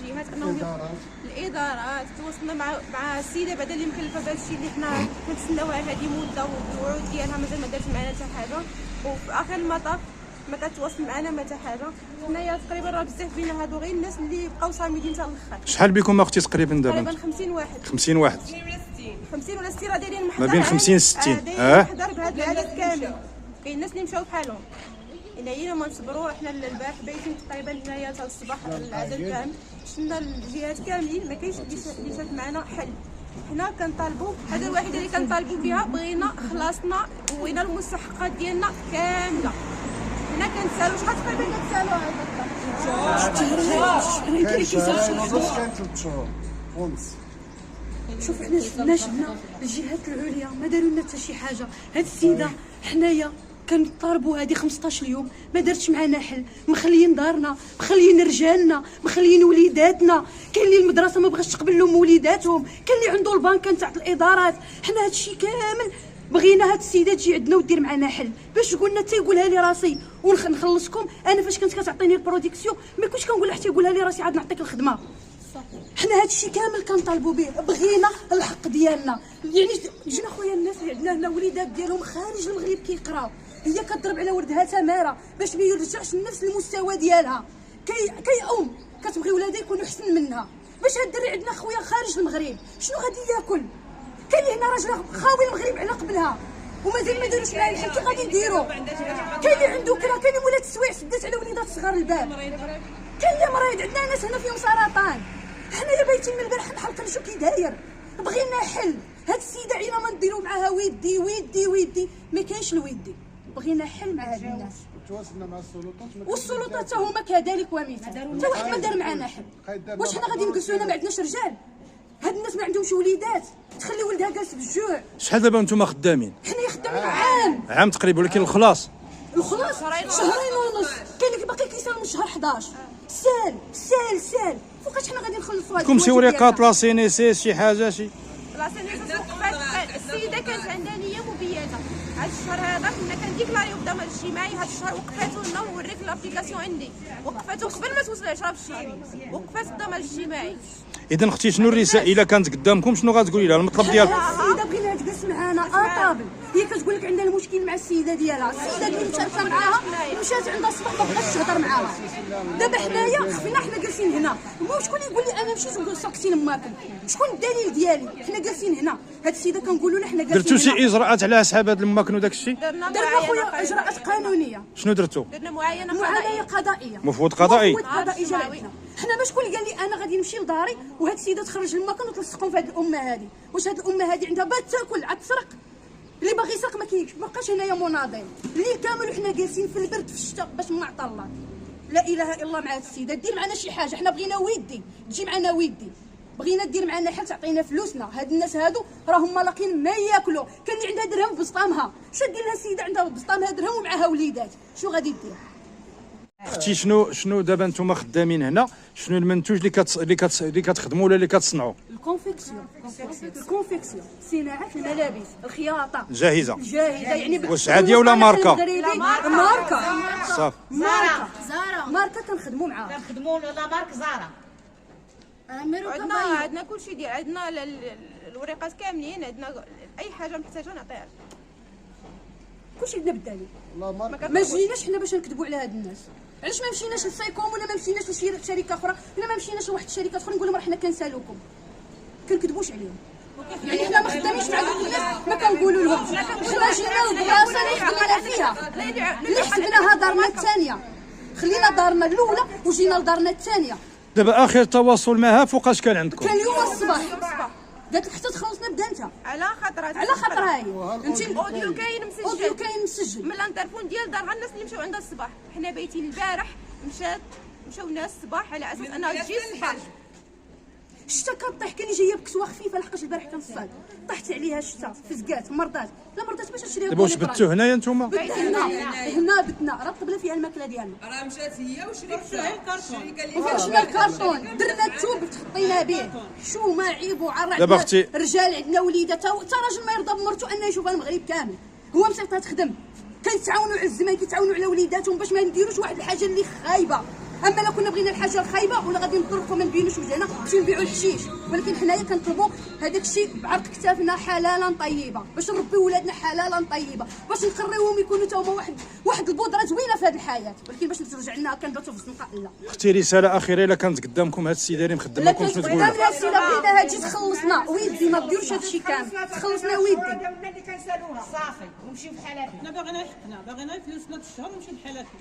الجهات انهم الادارات تواصلنا مع السيده بعدا اللي مكلفه بهذا الشيء اللي حنا كنتسناوها هذه مده والوعود ديالها مازال ما دارت معنا حتى حاجه، وفي اخر المطاف ما كتواصل معنا ما حتى حاجه. حنايا تقريبا راه بزاف فينا هادو غير الناس اللي بقاو صامدين حتى الاخر. شحال بكم اختي تقريبا دابا؟ تقريبا 50 واحد. 50 واحد 50 ولا 60 راه دايرين محضر ما بين 50 و 60. محضر بهذا العدد كامل. كاين الناس اللي مشاو بحالهم. إلا ما نصبروا حنا البارح بايتين تقريبا هنايا حتى الصباح العدد كامل. شفنا الجهات كاملين ما كاينش اللي شاف معنا حل. حنا كنطالبوا هذا الوحيده اللي كنطالبوا بها، بغينا خلاصنا وينا المستحقات ديالنا كامله. حنا كنتسالوا شحال تقريبا كنتسالوا شوف حنا شفنا الجهات العليا ما داروا لنا حتى شي حاجه. هاد السيده حنايا كنطالبوا هذه 15 يوم ما دارتش معنا حل، مخليين دارنا، مخليين رجالنا، مخليين وليداتنا. كاين اللي المدرسه ما بغاش تقبل لهم وليداتهم، كاين اللي عنده البنك تاع الادارات. حنا هادشي كامل بغينا هاد السيده تجي عندنا ودير معنا حل باش قلنا حتى يقولها لي راسي ونخلصكم. انا فاش كنت كتعطيني البروديكسيون ما كنتش كنقول لها حتى يقولها لي راسي عاد نعطيك الخدمه. حنا هادشي كامل كنطالبوا به، بغينا الحق ديالنا. يعني جينا خويا الناس اللي عندنا هنا وليدات ديالهم خارج المغرب كيقراو، هي كتضرب على ولدها تماره باش ما يرجعش لنفس المستوى ديالها. كي ام كتبغي ولادها يكونوا احسن منها. باش هاد الدري عندنا خويا خارج المغرب شنو غادي ياكل؟ كاين اللي هنا راجل خاوي المغرب على قبلها ومازال ما داروش معاه الحل. كي غادي يديروا؟ كاين اللي عنده كرا، كاين اللي مولات السوايع سدات على وليدات صغار الباب، كاين اللي مريض. عندنا ناس هنا فيهم سرطان. حنا بايتين من البارح نحلق نشوف كي داير. بغينا حل. هاد السيده عينا ما نديروا معاها ودي ودي ودي، ما كاينش الودي. بغينا حل مع هاد الناس. تواصلنا مع السلطات والسلطات حتى هما كذلك ومثل، حتى واحد ما دار معنا حل. واش حنا غادي نجلسوا هنا ما عندناش رجال؟ هاد الناس ما عندهمش وليدات، تخلي ولدها جالس بالجوع. شحال دابا نتوما خدامين؟ حنا خدامين عام تقريبا، ولكن الخلاص شهرين ونص. كاين اللي باقي كيسال من شهر 11. سال فوقاش حنا غادي نخلصوا هاد لكم شي وريقات لا سي ان اس شي حاجه شي؟ لا سي ان اس وقفات. السيده كانت عندها نيه مبيته هاد الشهر هذا كنا كنديكلاريو بالضمان الاجتماعي. هاد الشهر وقفاتو لنا ونوريك لابليكاسيون عندي، وقفاتو قبل ما توصل 10 في الشهر، وقفات الضمان الاجتماعي. اذا اختي شنو الرسائل الا كانت قدامكم شنو غتقولي لها المطلب ديالك؟ السيده بغيناها تجلس معانا طابل. هي كتقول لك عندها المشكل مع السيده ديالها. السيده اللي مشاركه معاها مشات عندها الصباح ما بغاتش تهضر معاها. دابا حنايا خفينا حنا جالسين هنا. شكون يقول لي انا مشيت ونقول ساكتين ماكل؟ شكون الدليل ديالي؟ حنا جالسين هنا. هاد السيده كنقولوا لها حنا جالسين. درتو شي اجراءات على حساب هاد الماكن وداك الشيء؟ درنا خويا اجراءات قانونيه. شنو درتو؟ درنا معاينه قضائيه. مفوض قضائي. جا عندنا. حنا باش شكون قال لي انا غادي نمشي لداري وهاد السيده تخرج الماكن وتلصقهم في هاد الامه هادي؟ واش هاد الامه هادي عندها بات تاكل عاد تسرق؟ اللي باغي يسرق ما كاينش. مابقاش هنايا مناضل الليل كامل وحنا جالسين في البرد في الشتاء باش ما عطى الله. لا اله الا الله. مع هاد السيده دير معنا شي حاجه. حنا بغينا ودي تجي معنا ودي، بغينا دير معنا حل تعطينا فلوسنا. هاد الناس هادو راهم ملاقين ما ياكلوا. كان اللي عندها درهم بسطامها. اش دير لها السيده عندها بسطامها درهم ومعها وليدات؟ شنو غادي دير؟ اختي شنو دابا نتوما خدامين هنا؟ شنو المنتوج اللي كتخدموا ولا اللي كتصنعوا؟ الكونفيكسيون صناعه الملابس، الخياطه جاهزه يعني. واش عاديه ولا ماركه؟ ماركه صافي. ماركه كنخدموا معاها. لا مارك زارا. عندنا كل شيء ديال عندنا الوريقات كاملين. عندنا اي حاجه محتاجه نعطيها. كلشي عندنا بالدليل. ما جيناش حنا باش نكذبوا على هاد الناس. علاش ما مشيناش لسايكوم ولا ما مشيناش لشي شركه اخرى ولا ما مشيناش لواحد الشركات اخرى نقول لهم راه حنا كنسالوكم؟ كنكذبوش عليهم. يعني حنا ما خدامينش مع دوك الناس ما كنقولوا لهم. حنا جينا للبلاصه اللي خدمنا فيها، اللي حسبناها دارنا الثانيه. خلينا دارنا الاولى وجينا لدارنا الثانيه. دابا اخر تواصل معها فوقاش كان عندكم؟ كان اليوم الصباح. قالت لك حتى تخلصنا بدا انت على خاطرها هي. انت الاوديو كاين مسجل من الانترفون ديال دارها. الناس اللي مشاو عندها الصباح حنا بايتين البارح مشاو الناس الصباح على اساس انها تجي الصباح. الشتا كطيح. كان جايه بكسوه خفيفه لحقاش البارح كان الصاد طاحت عليها الشتا فزقات مرضات. لا مرضات باش تشريها. دابا واش بتو هنايا نتوما؟ هنا بتنا راه طبنا فيها الماكله ديالنا. راه مشات هي وشريكتها الكرتون. وفرشنا الكرتون درنا الثوب تحطينا به. حشومه عيب وعرع. دابا اختي رجال عندنا وليدات حتى راجل ما يرضى بمرته انه يشوفها المغرب كامل. هو مسيطها تخدم. كيتعاونوا على الزمان كيتعاونوا على وليداتهم باش ما نديروش واحد الحاجه اللي خايبه. اما لو كنا بغينا الحاجه الخايبه ولا غادي نطرقوا ما نبينوش وجهنا نمشيو نبيعوا الحشيش، ولكن حنايا كنطلبوا هذاك الشيء بعرق كتافنا حلالا طيبه، باش نربيو ولادنا حلالا طيبه، باش نقريوهم يكونوا تا هما واحد البودره زوينه في هذه الحياه، ولكن باش ترجع لنا كنباتوا في الزنقه لا. اختي رساله اخيره الا كانت قدامكم هاد السيده اللي مخدم لكم شنو تقول لا لها؟ السيده بغينا هادشي تخلصنا ويدي، ما ديروش هادشي كامل، تخلصنا ويدي. اللي كنسالوها صافي ونمشيو بحالاتنا. حنا باغيين حقنا، باغيين فلوسنا الشهر ونمشيو بحالاتنا.